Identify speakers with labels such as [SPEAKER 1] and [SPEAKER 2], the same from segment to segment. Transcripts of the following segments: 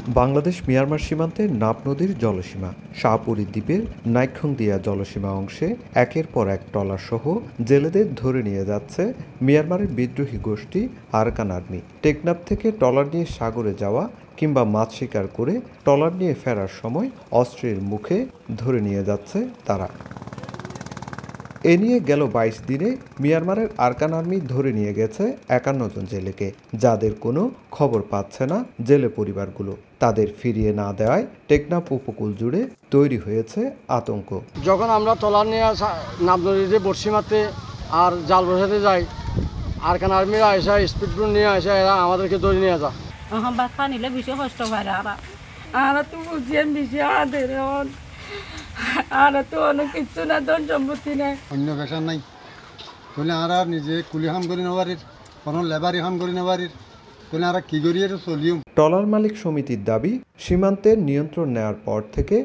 [SPEAKER 1] Bangladesh Myanmar সীমান্তে নাফ নদীর জলসীমা শাহপুরী দ্বীপের নাইক্ষ্যংদিয়া জলসীমা অংশে একের পর এক ট্রলারসহ জেলেদের ধরে নিয়ে যাচ্ছে মিয়ানমারের বিদ্রোহী গোষ্ঠী আরাকান আর্মি। টেকনাফ থেকে ট্রলার নিয়ে সাগরে যাওয়া কিংবা মাছ শিকার করে ট্রলার নিয়ে ফেরার সময় অস্ত্রের মুখে ধরে নিয়ে যাচ্ছে তারা। এ নিয়ে গেল ২২ দিনে মিয়ানমারের আরাকান আর্মি ধরে নিয়ে গেছে ৫১ জন জেলেকে, যাদের কোনো খবর পাচ্ছে না জেলে পরিবারগুলো। তাদের ফিরিয়ে না দেওয়ায় টেকনাফ উপকূল জুড়ে তৈরি হয়েছে আতঙ্ক।
[SPEAKER 2] যখন আমরা ট্রলার নিয়ে নাফ নদীতে বড়শি মারতে আর জাল বসাতে যাই, আরাকান আর্মিরা আসা স্পিডবোট নিয়ে আসা, এরা আমাদেরকে ধরে নিয়ে যায়।
[SPEAKER 3] বাচ্চা নিলে বেশি কষ্ট পায় আর তো বুঝিয়ে বেশি আদের আর তো অনেক কিছু না, ধন সম্পত্তি নাই,
[SPEAKER 4] অন্য পেশা নাই, তাহলে আর নিজে কুলি কাম করি নেবারির, কোনো লেবারি কাম করি নেবারির, তাহলে আর কি করি চলিও।
[SPEAKER 1] ট্রলার মালিক সমিতির দাবি, সীমান্তের নিয়ন্ত্রণ নেওয়ার পর থেকে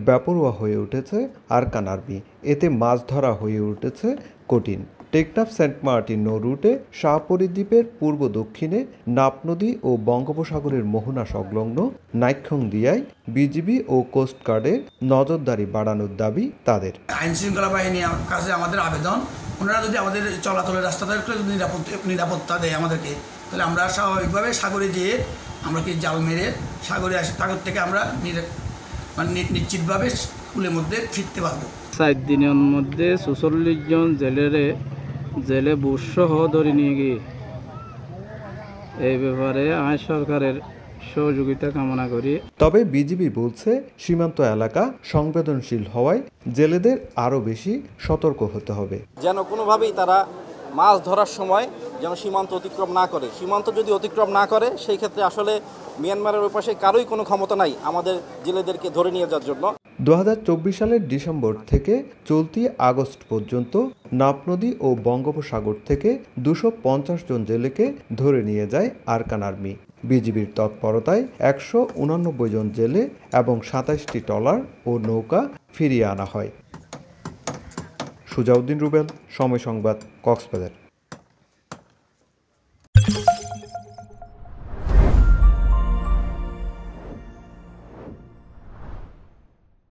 [SPEAKER 1] বেপরোয়া হয়ে উঠেছে আরাকান আর্মি। এতে মাছ ধরা হয়ে উঠেছে কঠিন। টেকনাফ সেন্ট মার্টিন নৌ রুটে শাহপুরী দ্বীপের পূর্ব দক্ষিণে নাফ নদী ও বঙ্গোপসাগরের মোহনা সংলগ্ন নাইক্ষ্যংদিয়ায় বিজিবি ও কোস্টগার্ডের নজরদারি বাড়ানোর দাবি তাদের।
[SPEAKER 5] আইন শৃঙ্খলা বাহিনীর কাছে আমাদের আবেদন, ওনারা যদি আমাদের চলাচলের রাস্তাটা একটু নিরাপত্তা দেয় আমাদেরকে, তাহলে আমরা স্বাভাবিকভাবে সাগরে যেয়ে আমরা কি জাল মেরে সাগরে আসে সাগর থেকে আমরা নিশ্চিতভাবে স্কুলের মধ্যে ফিরতে পারবো।
[SPEAKER 6] ৪ দিনের মধ্যে ৪৬ জন জেলে বুসসহ ধরে নিয়ে গিয়ে এই ব্যাপারে আইন সরকারের সহযোগিতা কামনা করি।
[SPEAKER 1] তবে বিজিবি বলছে, সীমান্ত এলাকা সংবেদনশীল হওয়ায় জেলেদের আরও বেশি সতর্ক হতে হবে।
[SPEAKER 7] যেন কোনোভাবেই তারা মাছ ধরার সময় যেন সীমান্ত অতিক্রম না করে। সীমান্ত যদি অতিক্রম না করে, সেই ক্ষেত্রে আসলে মিয়ানমারের ওই পাশে কারোই কোনো ক্ষমতা নাই আমাদের জেলেদেরকে ধরে নিয়ে যাওয়ার জন্য।
[SPEAKER 1] ২০২৪ সালের ডিসেম্বর থেকে চলতি আগস্ট পর্যন্ত নাফ নদী ও বঙ্গোপসাগর থেকে ২৫০ জন জেলেকে ধরে নিয়ে যায় আরাকান আর্মি। বিজিবির তৎপরতায় ১৮৯ জন জেলে এবং ২৭টি ট্রলার ও নৌকা ফিরিয়ে আনা হয়। সুজাউদ্দিন রুবেল, সময় সংবাদ, কক্সবাজার।